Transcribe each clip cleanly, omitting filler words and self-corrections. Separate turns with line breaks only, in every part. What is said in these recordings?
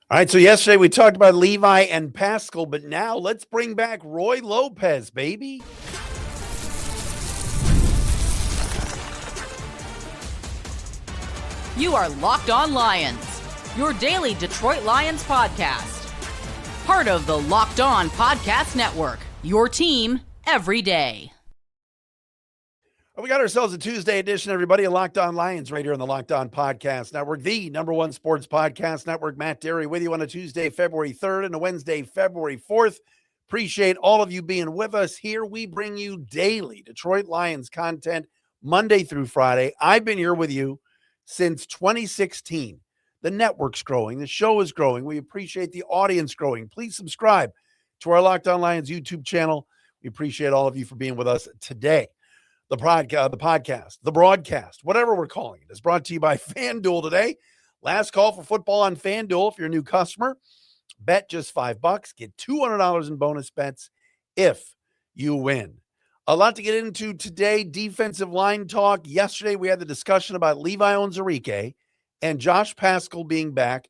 All right, so yesterday we talked about Levi and Paschal, but now let's bring back Roy Lopez, baby.
You are Locked On Lions, your daily Detroit Lions podcast. Part of the Locked On Podcast Network, your team every day.
We got ourselves a Tuesday edition, everybody, of Locked On Lions right here on the Locked On Podcast Network, the number one sports podcast network. Matt Dery with you on a Tuesday, February 3rd and a Wednesday, February 4th. Appreciate all of you being with us here. We bring you daily Detroit Lions content Monday through Friday. I've been here with you since 2016. The network's growing. The show is growing. We appreciate the audience growing. Please subscribe to our Locked On Lions YouTube channel. We appreciate all of you for being with us today. The podcast, the broadcast, whatever we're calling it, is brought to you by FanDuel today. Last call for football on FanDuel. If you're a new customer, bet just $5. Get $200 in bonus bets if you win. A lot to get into today. Defensive line talk. Yesterday, we had the discussion about Levi Onwuzurike and Josh Paschal being back.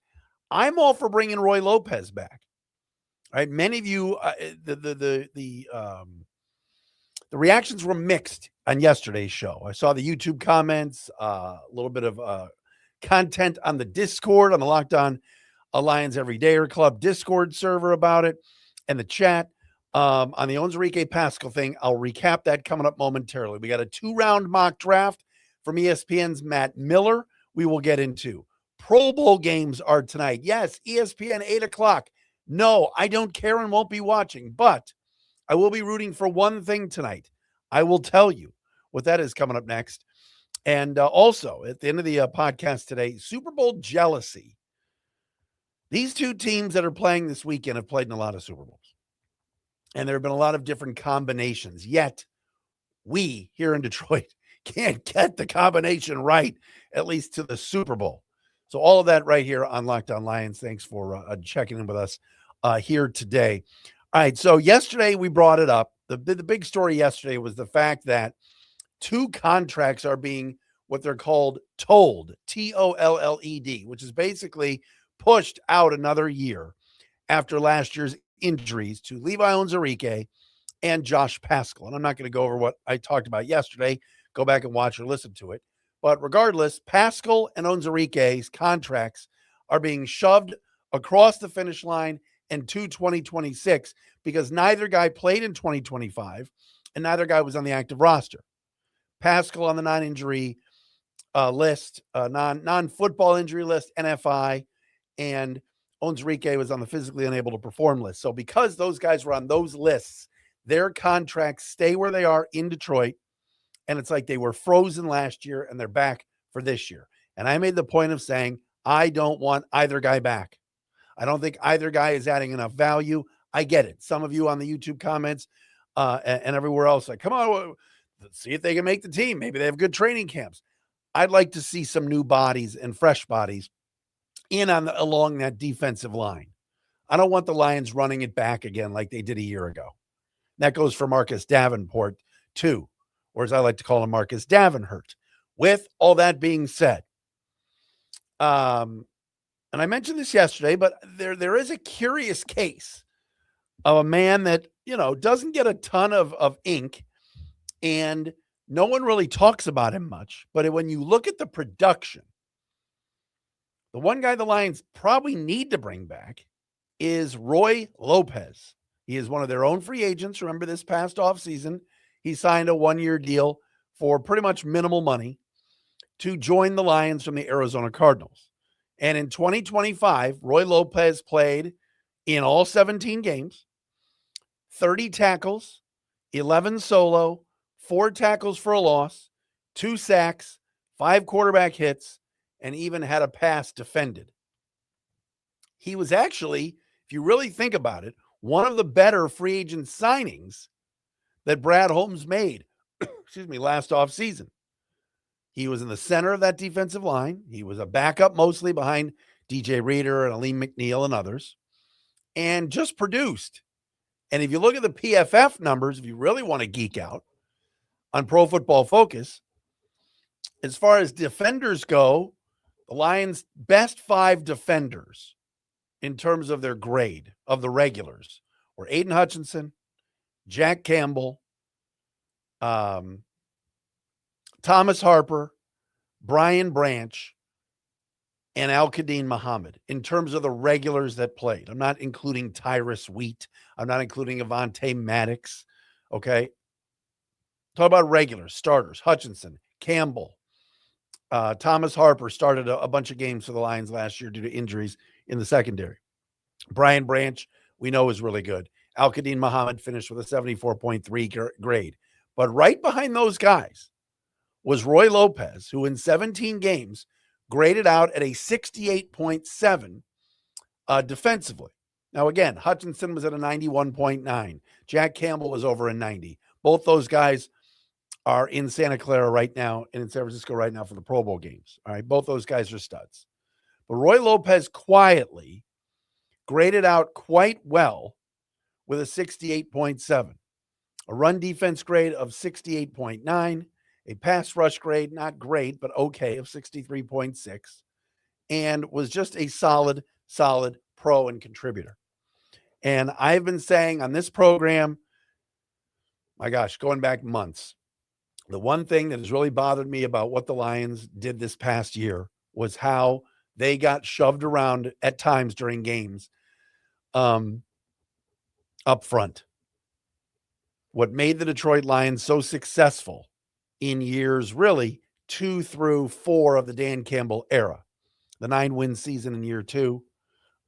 I'm all for bringing Roy Lopez back. All right, many of you, the reactions were mixed on yesterday's show. I saw the YouTube comments, a little bit of content on the Discord, on the Locked On Lions Everydayer Club Discord server about it, and the chat. On the Onwuzurike Paschal thing, I'll recap that coming up momentarily. We got a 2-round mock draft from ESPN's Matt Miller we will get into. Pro Bowl games are tonight. Yes, ESPN, 8 o'clock. No, I don't care and won't be watching, but I will be rooting for one thing tonight. I will tell you what that is coming up next. And also, at the end of the podcast today, Super Bowl jealousy. These two teams that are playing this weekend have played in a lot of Super Bowls. And there have been a lot of different combinations. Yet, we here in Detroit can't get the combination right, at least to the Super Bowl. So all of that right here on Locked On Lions. Thanks for checking in with us here today. All right, so yesterday we brought it up. The big story yesterday was the fact that two contracts are being what they're called tolled, T-O-L-L-E-D, which is basically pushed out another year after last year's injuries to Levi Onwuzurike and Josh Paschal. And I'm not going to go over what I talked about yesterday. Go back and watch or listen to it. But regardless, Paschal and Onwuzurike's contracts are being shoved across the finish line into 2026 because neither guy played in 2025 and neither guy was on the active roster. Paschal on the non-injury list, non-football injury list, NFI, and Onwuzurike was on the physically unable to perform list. So because those guys were on those lists, their contracts stay where they are in Detroit, and it's like they were frozen last year and they're back for this year. And I made the point of saying, I don't want either guy back. I don't think either guy is adding enough value. I get it. Some of you on the YouTube comments and everywhere else, like, come on, let's see if they can make the team. Maybe they have good training camps. I'd like to see some new bodies and fresh bodies along that defensive line. I don't want the Lions running it back again like they did a year ago. That goes for Marcus Davenport too, or as I like to call him, Marcus Davenhurt. With all that being said, and I mentioned this yesterday, but there is a curious case of a man that, doesn't get a ton of ink, and no one really talks about him much. But when you look at the production, the one guy the Lions probably need to bring back is Roy Lopez. He is one of their own free agents. Remember, this past offseason, he signed a 1-year deal for pretty much minimal money to join the Lions from the Arizona Cardinals. And in 2025, Roy Lopez played in all 17 games, 30 tackles, 11 solo, 4 tackles for a loss, 2 sacks, 5 quarterback hits, and even had a pass defended. He was actually, if you really think about it, one of the better free agent signings that Brad Holmes made, last offseason. He was in the center of that defensive line. He was a backup mostly behind DJ Reader and Aleem McNeil and others, and just produced. And if you look at the PFF numbers, if you really want to geek out on Pro Football Focus, as far as defenders go, the Lions' best 5 defenders in terms of their grade of the regulars were Aiden Hutchinson, Jack Campbell, Thomas Harper, Brian Branch, and Al-Qadim Muhammad in terms of the regulars that played. I'm not including Tyrus Wheat. I'm not including Avonte Maddox. Okay. Talk about regulars, starters, Hutchinson, Campbell, Thomas Harper started a bunch of games for the Lions last year due to injuries in the secondary. Brian Branch, we know, is really good. Al-Qadim Muhammad finished with a 74.3 grade. But right behind those guys was Roy Lopez, who in 17 games graded out at a 68.7 defensively. Now, again, Hutchinson was at a 91.9. Jack Campbell was over a 90. Both those guys are in Santa Clara right now and in San Francisco right now for the Pro Bowl games. All right, both those guys are studs. But Roy Lopez quietly graded out quite well with a 68.7. A run defense grade of 68.9. A pass rush grade, not great, but okay, of 63.6. And was just a solid pro and contributor. And I've been saying on this program, my gosh, going back months, the one thing that has really bothered me about what the Lions did this past year was how they got shoved around at times during games up front. What made the Detroit Lions so successful in years really 2 through 4 of the Dan Campbell era, the 9-win season in year 2,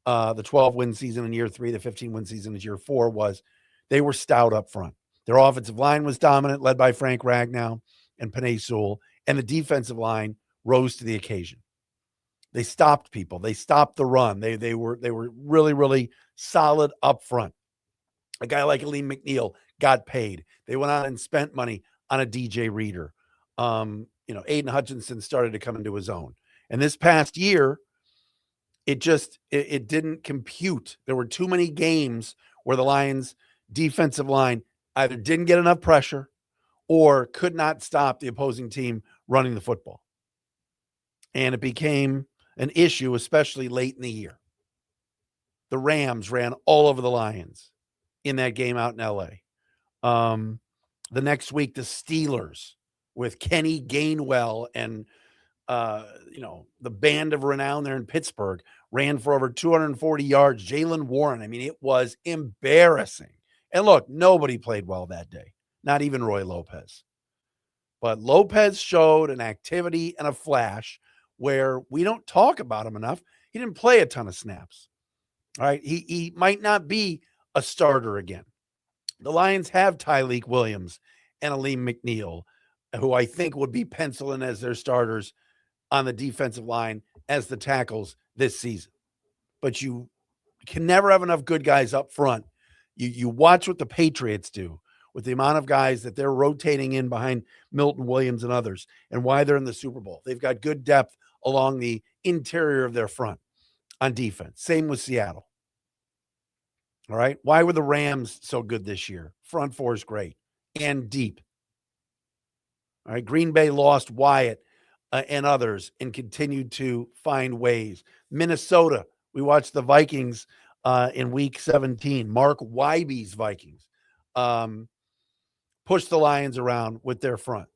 the 12-win season in year 3, the 15-win season in year 4, was they were stout up front. Their offensive line was dominant, led by Frank Ragnow and Penei Sewell, and the defensive line rose to the occasion. They stopped people. They stopped the run. They were really, really solid up front. A guy like Aleem McNeil got paid. They went out and spent money on a DJ Reader. Aiden Hutchinson started to come into his own. And this past year, it didn't compute. There were too many games where the Lions defensive line either didn't get enough pressure or could not stop the opposing team running the football. And it became an issue, especially late in the year. The Rams ran all over the Lions in that game out in L.A. The next week, the Steelers with Kenny Gainwell and, the band of renown there in Pittsburgh ran for over 240 yards. Jaylen Warren, it was embarrassing. And look, nobody played well that day, not even Roy Lopez. But Lopez showed an activity and a flash where we don't talk about him enough. He didn't play a ton of snaps. All right. He might not be a starter again. The Lions have Tyleik Williams and Aleem McNeil, who I think would be penciling as their starters on the defensive line as the tackles this season. But you can never have enough good guys up front. You watch what the Patriots do with the amount of guys that they're rotating in behind Milton Williams and others and why they're in the Super Bowl. They've got good depth along the interior of their front on defense. Same with Seattle. All right. Why were the Rams so good this year? Front four is great and deep. All right. Green Bay lost Wyatt and others and continued to find ways. Minnesota, we watched the Vikings in week 17. Mark Wybe's Vikings pushed the Lions around with their front.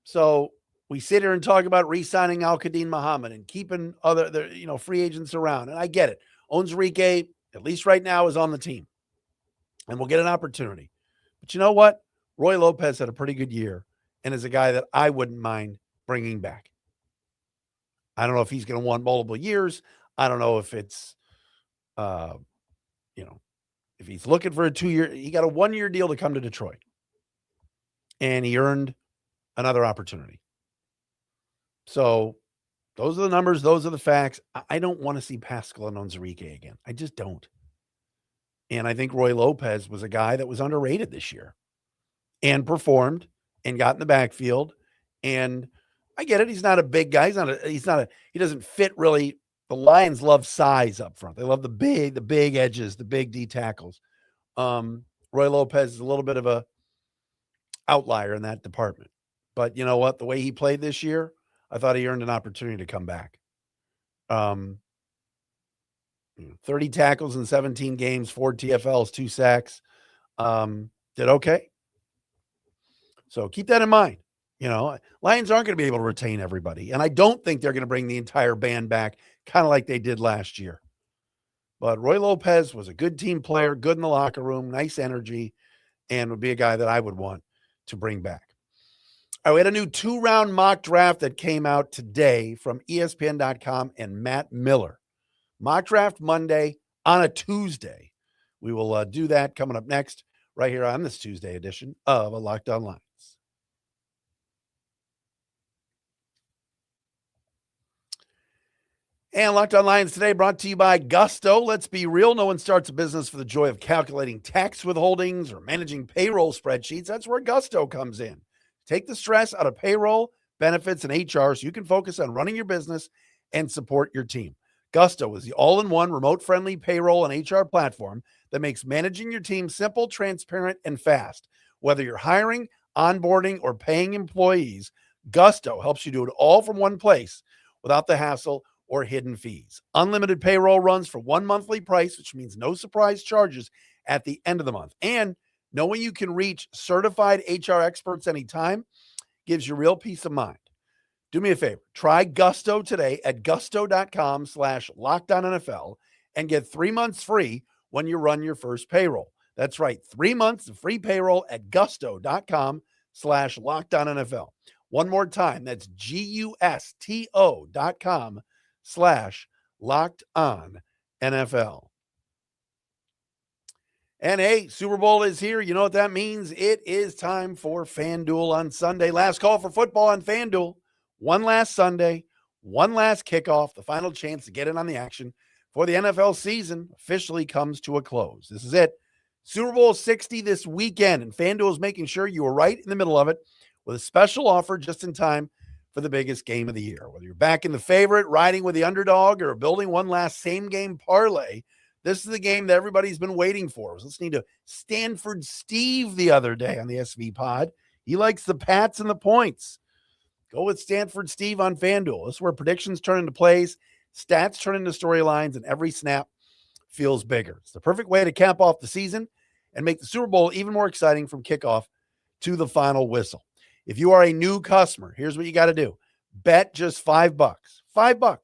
So we sit here and talk about re-signing Al-Qadim Muhammad and keeping other free agents around. And I get it. Onwuzurike, at least right now, is on the team. And we'll get an opportunity. But you know what? Roy Lopez had a pretty good year and is a guy that I wouldn't mind bringing back. I don't know if he's going to want multiple years. I don't know if it's, if he's looking for a 2-year, he got a 1-year deal to come to Detroit. And he earned another opportunity. So those are the numbers. Those are the facts. I don't want to see Paschal and Onwuzurike again. I just don't. And I think Roy Lopez was a guy that was underrated this year and performed and got in the backfield. And I get it. He's not a big guy. He doesn't fit really. The Lions love size up front. They love the big edges, the big D tackles. Roy Lopez is a little bit of a outlier in that department. But you know what? The way he played this year, I thought he earned an opportunity to come back. 30 tackles in 17 games, 4 TFLs, 2 sacks. Did okay. So keep that in mind. Lions aren't going to be able to retain everybody. And I don't think they're going to bring the entire band back, kind of like they did last year. But Roy Lopez was a good team player, good in the locker room, nice energy, and would be a guy that I would want to bring back. All right, we had a new 2-round mock draft that came out today from ESPN.com and Matt Miller. Mock draft Monday on a Tuesday. We will do that coming up next right here on this Tuesday edition of a Locked On Lions. And Locked On Lions today brought to you by Gusto. Let's be real. No one starts a business for the joy of calculating tax withholdings or managing payroll spreadsheets. That's where Gusto comes in. Take the stress out of payroll, benefits, and HR so you can focus on running your business and support your team. Gusto is the all-in-one remote-friendly payroll and HR platform that makes managing your team simple, transparent, and fast. Whether you're hiring, onboarding, or paying employees, Gusto helps you do it all from one place without the hassle or hidden fees. Unlimited payroll runs for one monthly price, which means no surprise charges at the end of the month. And knowing you can reach certified HR experts anytime gives you real peace of mind. Do me a favor. Try Gusto today at gusto.com/LockedOnNFL and get 3 months free when you run your first payroll. That's right. 3 months of free payroll at gusto.com/LockedOnNFL. One more time. That's gusto.com/LockedOnNFL. And hey, Super Bowl is here. You know what that means? It is time for FanDuel on Sunday. Last call for football on FanDuel. One last Sunday, one last kickoff, the final chance to get in on the action for the NFL season officially comes to a close. This is it. Super Bowl 60 this weekend, and FanDuel is making sure you are right in the middle of it with a special offer just in time for the biggest game of the year. Whether you're backing the favorite, riding with the underdog, or building one last same-game parlay, this is the game that everybody's been waiting for. I was listening to Stanford Steve the other day on the SV pod. He likes the Pats and the points. Go with Stanford Steve on FanDuel. This is where predictions turn into plays, stats turn into storylines, and every snap feels bigger. It's the perfect way to cap off the season and make the Super Bowl even more exciting from kickoff to the final whistle. If you are a new customer, here's what you got to do. Bet just $5,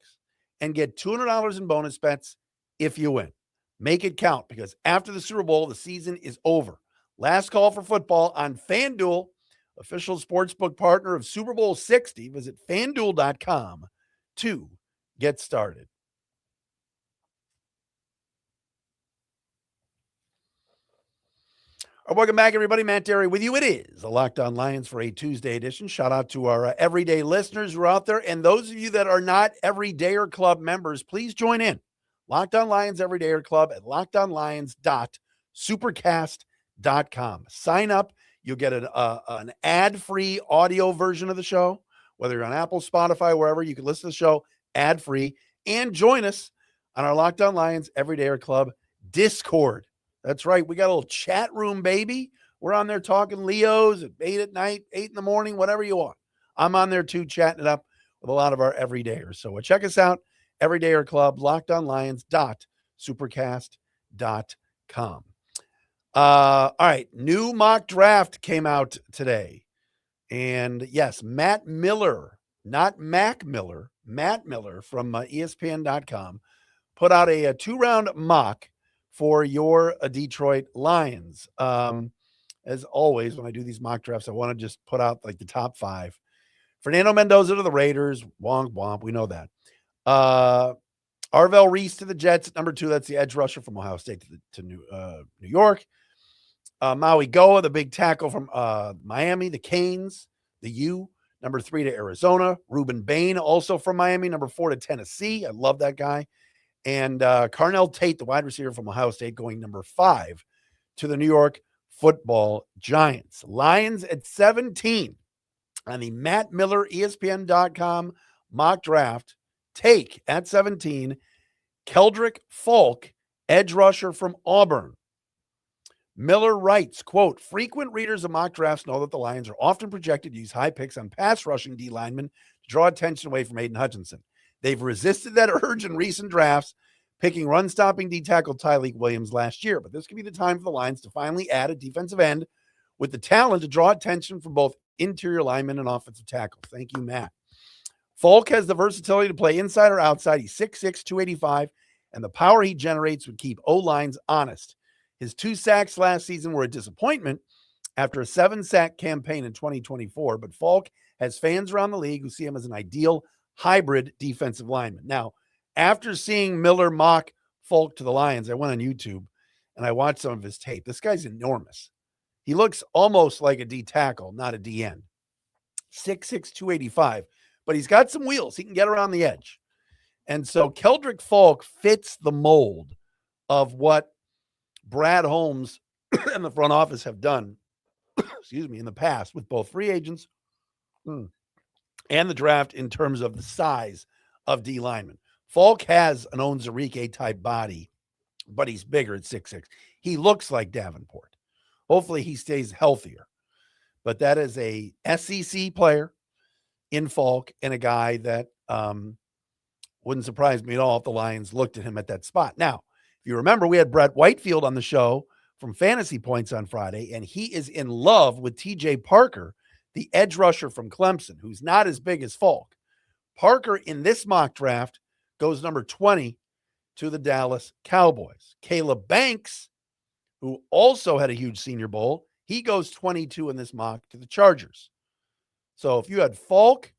and get $200 in bonus bets if you win. Make it count, because after the Super Bowl, the season is over. Last call for football on FanDuel, official sportsbook partner of Super Bowl 60. Visit FanDuel.com to get started. All right, welcome back, everybody. Matt Dery with you. It is the Locked On Lions for a Tuesday edition. Shout out to our everyday listeners who are out there. And those of you that are not Everydayer Club members, please join in. Locked On Lions Everydayer Club at lockedonlions.supercast.com. Sign up. You'll get an ad-free audio version of the show, whether you're on Apple, Spotify, wherever. You can listen to the show ad-free, and join us on our Locked On Lions Everydayer Club Discord. That's right. We got a little chat room, baby. We're on there talking Leos at 8 at night, 8 in the morning, whatever you want. I'm on there too, chatting it up with a lot of our everydayers. So check us out, Everydayer Club, lockedonlions.supercast.com. All right, new mock draft came out today. And yes, Matt Miller, not Mac Miller, Matt Miller from ESPN.com put out a 2-round mock for your Detroit Lions. As always, when I do these mock drafts, I want to just put out like the top 5. Fernando Mendoza to the Raiders, womp womp, we know that. Arvell Reese to the Jets at number 2. That's the edge rusher from Ohio State to New York. Maui Goa, the big tackle from Miami, the Canes, the U, number 3 to Arizona. Reuben Bain, also from Miami, number 4 to Tennessee. I love that guy. And Carnell Tate, the wide receiver from Ohio State, going number 5 to the New York Football Giants. Lions at 17 on the Matt Miller ESPN.com mock draft. Take at 17, Keldric Faulk, edge rusher from Auburn. Miller writes, quote, frequent readers of mock drafts know that the Lions are often projected to use high picks on pass rushing D linemen to draw attention away from Aiden Hutchinson. They've resisted that urge in recent drafts, picking run-stopping D-tackle Tyleik Williams last year. But this could be the time for the Lions to finally add a defensive end with the talent to draw attention from both interior linemen and offensive tackles. Thank you, Matt. Faulk has the versatility to play inside or outside. He's 6'6", 285, and the power he generates would keep O-lines honest. His 2 sacks last season were a disappointment after a 7-sack campaign in 2024, but Faulk has fans around the league who see him as an ideal hybrid defensive lineman. Now, after seeing Miller mock Faulk to the Lions, I went on YouTube and I watched some of his tape. This guy's enormous. He looks almost like a D tackle, not a DN. 6'6", 285, but he's got some wheels. He can get around the edge. And so Keldric Faulk fits the mold of what Brad Holmes and the front office have done, in the past with both free agents and the draft in terms of the size of D linemen. Faulk has an Onwuzurike type body, but he's bigger at 6'6". He looks like Davenport. Hopefully he stays healthier. But that is a SEC player in Faulk and a guy that wouldn't surprise me at all if the Lions looked at him at that spot. Now, if you remember, we had Brett Whitefield on the show from Fantasy Points on Friday, and he is in love with TJ Parker, the edge rusher from Clemson, who's not as big as Faulk. Parker in this mock draft goes number 20 to the Dallas Cowboys. Caleb Banks, who also had a huge Senior Bowl, he goes 22 in this mock to the Chargers. So if you had Faulk,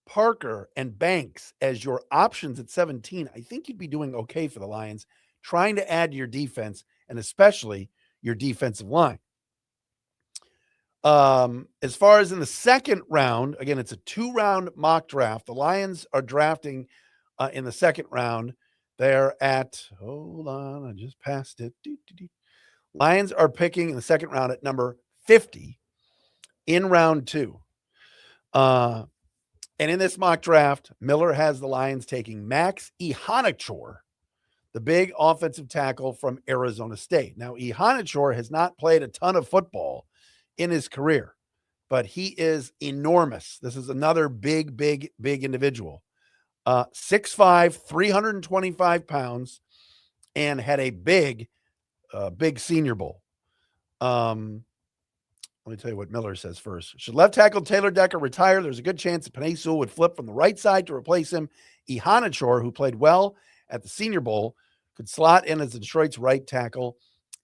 Parker, and Banks as your options at 17, I think you'd be doing okay for the Lions, trying to add to your defense and especially your defensive line. As far as in the second round, again, it's a 2-round mock draft. The Lions are drafting in the second round. They're at, hold on, I just passed it. Lions are picking in the second round at number 50 in round 2. And in this mock draft, Miller has the Lions taking Max Iheanachor, the big offensive tackle from Arizona State. Now, Iheanachor has not played a ton of football in his career, but he is enormous. This is another big individual. 6'5", 325 pounds, and had a big Senior Bowl. Let me tell you what Miller says first. Should left tackle Taylor Decker retire, there's a good chance that Perennial would flip from the right side to replace him. Iheanachor, who played well at the Senior Bowl, could slot in as Detroit's right tackle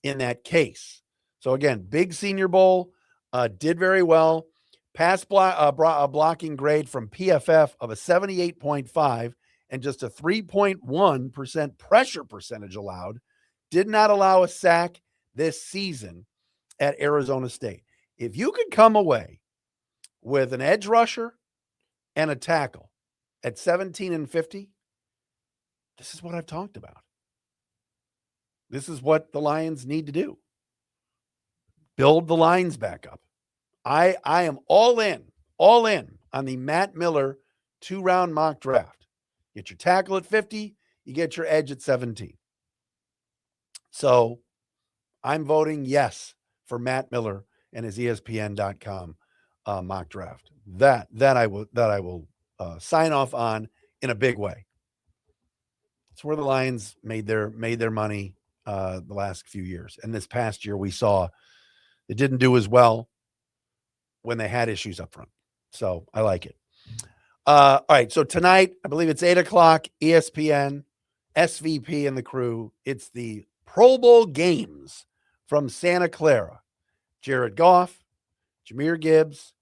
in that case. So again, big Senior Bowl, did very well. Pass blocking grade from PFF of a 78.5 and just a 3.1% pressure percentage allowed. Did not allow a sack this season at Arizona State. If you could come away with an edge rusher and a tackle at 17 and 50, this is what I've talked about. This is what the Lions need to do. Build the lines back up. I am all in on the Matt Miller 2-round mock draft. Get your tackle at 50, you get your edge at 17. So I'm voting yes for Matt Miller and his ESPN.com mock draft. That I will sign off on in a big way. It's where the Lions made their money the last few years. And this past year we saw it didn't do as well when they had issues up front. So I like it. All right. So tonight, I believe it's 8:00, ESPN, SVP and the crew. It's the Pro Bowl games from Santa Clara. Jared Goff, Jahmyr Gibbs,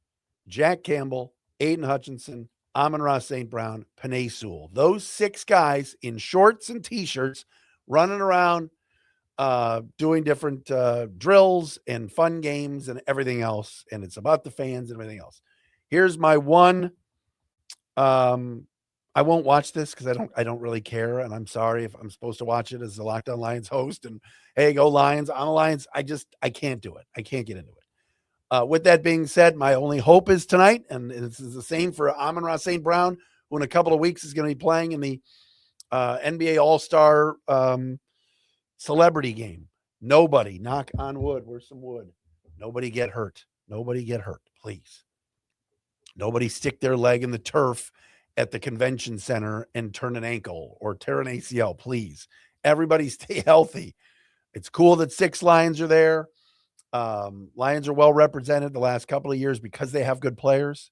Jack Campbell, Aiden Hutchinson, Amon-Ra St. Brown, Penei Sewell. Those 6 guys in shorts and T-shirts running around, doing different drills and fun games and everything else. And it's about the fans and everything else. Here's my one. I won't watch this because I don't really care. And I'm sorry if I'm supposed to watch it as the Locked On Lions host and hey, go Lions. I'm a Lions. I can't do it. I can't get into it. With that being said, my only hope is tonight. And this is the same for Amon-Ra St. Brown, who in a couple of weeks is going to be playing in the NBA All-Star celebrity game. Nobody, knock on wood. Where's some wood? Nobody get hurt. Nobody get hurt, please. Nobody stick their leg in the turf at the convention center and turn an ankle or tear an ACL, please. Everybody stay healthy. It's cool that 6 Lions are there. Lions are well represented the last couple of years because they have good players.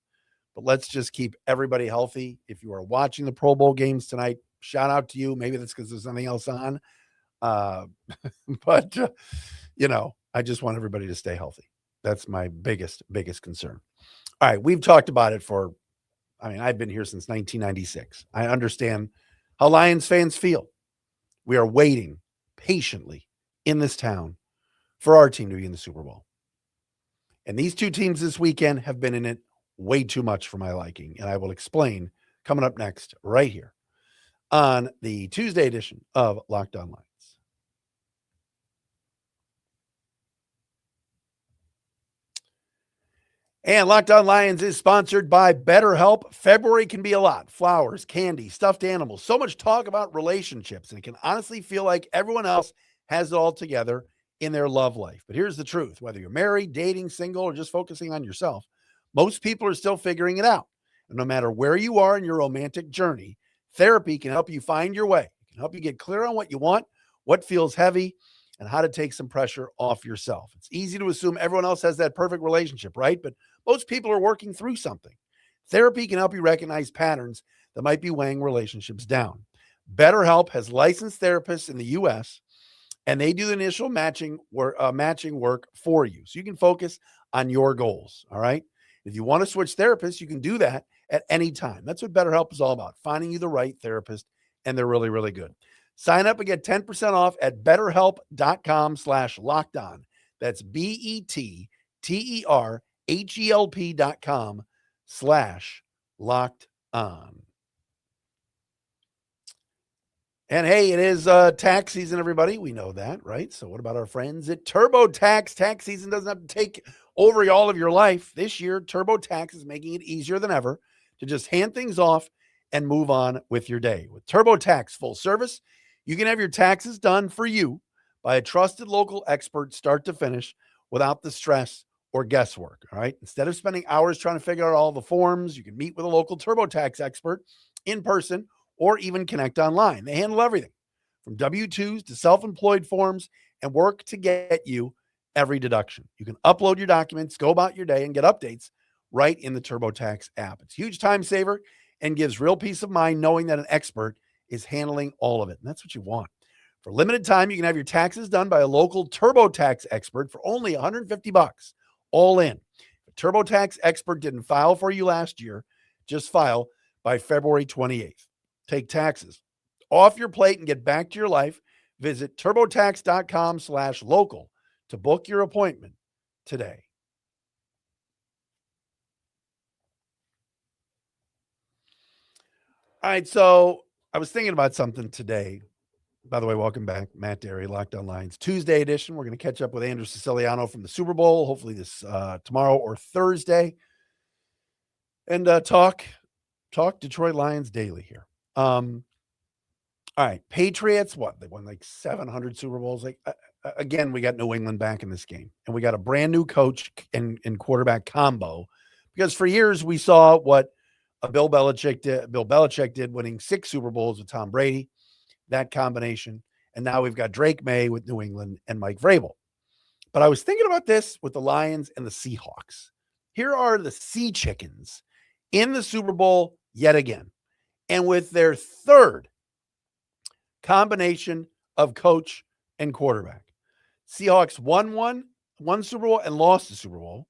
But let's just keep everybody healthy. If you are watching the Pro Bowl games tonight, shout out to you. Maybe that's because there's something else on. But I just want everybody to stay healthy. That's my biggest concern. All right, we've talked about it I've been here since 1996. I understand how Lions fans feel. We are waiting patiently in this town for our team to be in the Super Bowl. And these 2 teams this weekend have been in it way too much for my liking. And I will explain coming up next right here on the Tuesday edition of Locked On Lions. And Locked On Lions is sponsored by BetterHelp. February can be a lot. Flowers, candy, stuffed animals, so much talk about relationships. And it can honestly feel like everyone else has it all together in their love life. But here's the truth. Whether you're married, dating, single, or just focusing on yourself, most people are still figuring it out. And no matter where you are in your romantic journey, therapy can help you find your way. It can help you get clear on what you want, what feels heavy, and how to take some pressure off yourself. It's easy to assume everyone else has that perfect relationship, right? But most people are working through something. Therapy can help you recognize patterns that might be weighing relationships down. BetterHelp has licensed therapists in the U.S., and they do the initial matching work for you. So you can focus on your goals, all right? If you want to switch therapists, you can do that at any time. That's what BetterHelp is all about, finding you the right therapist, and they're really, really good. Sign up and get 10% off at betterhelp.com/lockedon. That's BetterHelp.com/lockedon. And hey, it is tax season, everybody. We know that, right? So what about our friends at TurboTax? Tax season doesn't have to take over all of your life. This year, TurboTax is making it easier than ever to just hand things off and move on with your day. With TurboTax full service, you can have your taxes done for you by a trusted local expert start to finish without the stress or guesswork, all right? Instead of spending hours trying to figure out all the forms, you can meet with a local TurboTax expert in person or even connect online. They handle everything from W-2s to self-employed forms and work to get you every deduction. You can upload your documents, go about your day, and get updates right in the TurboTax app. It's a huge time saver and gives real peace of mind knowing that an expert is handling all of it. And that's what you want. For a limited time, you can have your taxes done by a local TurboTax expert for only $150, all in. If a TurboTax expert didn't file for you last year, just file by February 28th. Take taxes off your plate and get back to your life. Visit TurboTax.com/local to book your appointment today. All right, so I was thinking about something today. By the way, welcome back, Matt Dery, Locked On Lions Tuesday edition. We're going to catch up with Andrew Siciliano from the Super Bowl, hopefully this tomorrow or Thursday, and talk Detroit Lions daily here. All right, Patriots, what? They won like 700 Super Bowls. Again, we got New England back in this game, and we got a brand new coach and quarterback combo, because for years we saw what Bill Belichick did, winning 6 Super Bowls with Tom Brady, that combination, and now we've got Drake May with New England and Mike Vrabel. But I was thinking about this with the Lions and the Seahawks. Here are the Sea Chickens in the Super Bowl yet again, and with their third combination of coach and quarterback. Seahawks won one Super Bowl and lost the Super Bowl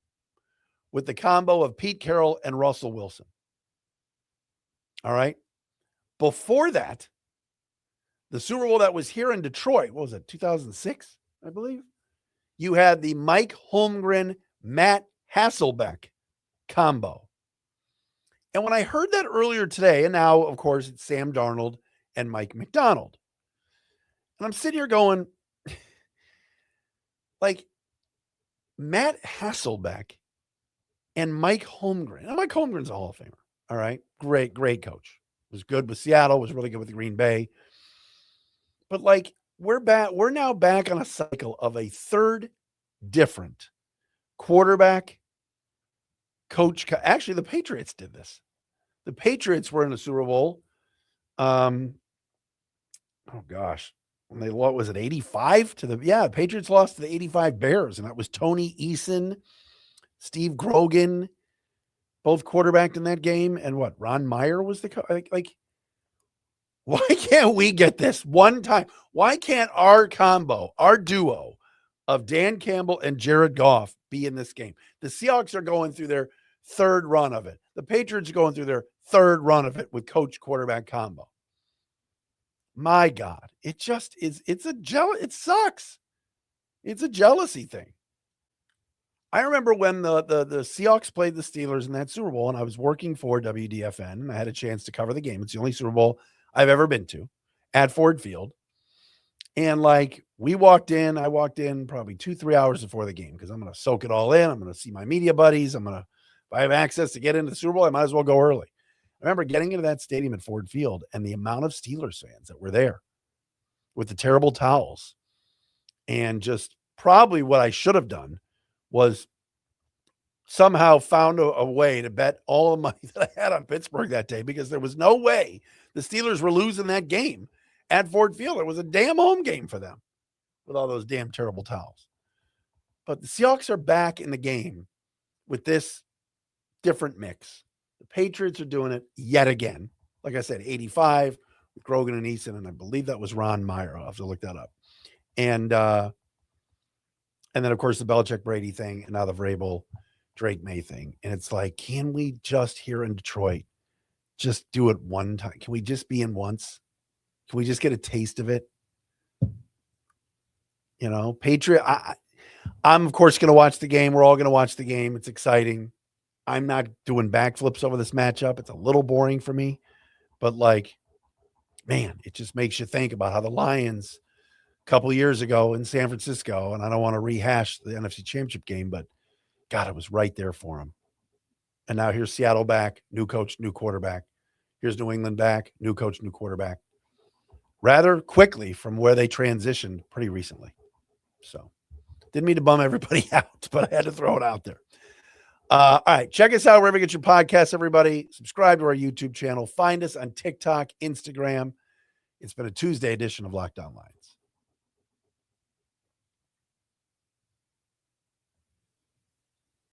with the combo of Pete Carroll and Russell Wilson. All right. Before that, the Super Bowl that was here in Detroit, what was it, 2006, I believe? You had the Mike Holmgren, Matt Hasselbeck combo. And when I heard that earlier today, and now, of course, it's Sam Darnold and Mike McDonald. And I'm sitting here going, like, Matt Hasselbeck and Mike Holmgren. And Mike Holmgren's a Hall of Famer. All right. Great coach. Was good with Seattle, was really good with Green Bay. But like, we're now back on a cycle of a third different quarterback coach. Actually, the Patriots did this. The Patriots were in the Super Bowl. Oh gosh. When they lost, was it 85 to the Patriots lost to the 85 Bears, and that was Tony Eason, Steve Grogan, both quarterbacked in that game. And what? Ron Meyer was the like why can't we get this one time? Why can't our combo, our duo of Dan Campbell and Jared Goff be in this game? The Seahawks are going through their third run of it. The Patriots are going through their third run of it with coach quarterback combo. My God, it just is. It sucks. It's a jealousy thing. I remember when the Seahawks played the Steelers in that Super Bowl, and I was working for WDFN, and I had a chance to cover the game. It's the only Super Bowl I've ever been to at Ford Field. And like I walked in probably 2-3 hours before the game because I'm going to soak it all in. I'm going to see my media buddies. If I have access to get into the Super Bowl, I might as well go early. I remember getting into that stadium at Ford Field and the amount of Steelers fans that were there with the terrible towels. And just probably what I should have done was somehow found a way to bet all the money that I had on Pittsburgh that day, because there was no way the Steelers were losing that game at Ford Field. It was a damn home game for them with all those damn terrible towels. But the Seahawks are back in the game with this different mix. The Patriots are doing it yet again. Like I said, 85 with Grogan and Eason, and I believe that was Ron Meyer. I'll have to look that up. And then, of course, the Belichick Brady thing, and now the Vrabel Drake May thing. And it's like, can we just here in Detroit just do it one time? Can we just be in once? Can we just get a taste of it? You know, Patriot. I'm of course going to watch the game. We're all going to watch the game. It's exciting. I'm not doing backflips over this matchup. It's a little boring for me, but like, man, it just makes you think about how the Lions a couple of years ago in San Francisco, and I don't want to rehash the NFC Championship game, but God, it was right there for them. And now here's Seattle back, new coach, new quarterback. Here's New England back, new coach, new quarterback. Rather quickly from where they transitioned pretty recently. So didn't mean to bum everybody out, but I had to throw it out there. All right, check us out wherever you get your podcasts, everybody. Subscribe to our YouTube channel. Find us on TikTok, Instagram. It's been a Tuesday edition of Locked On Lions.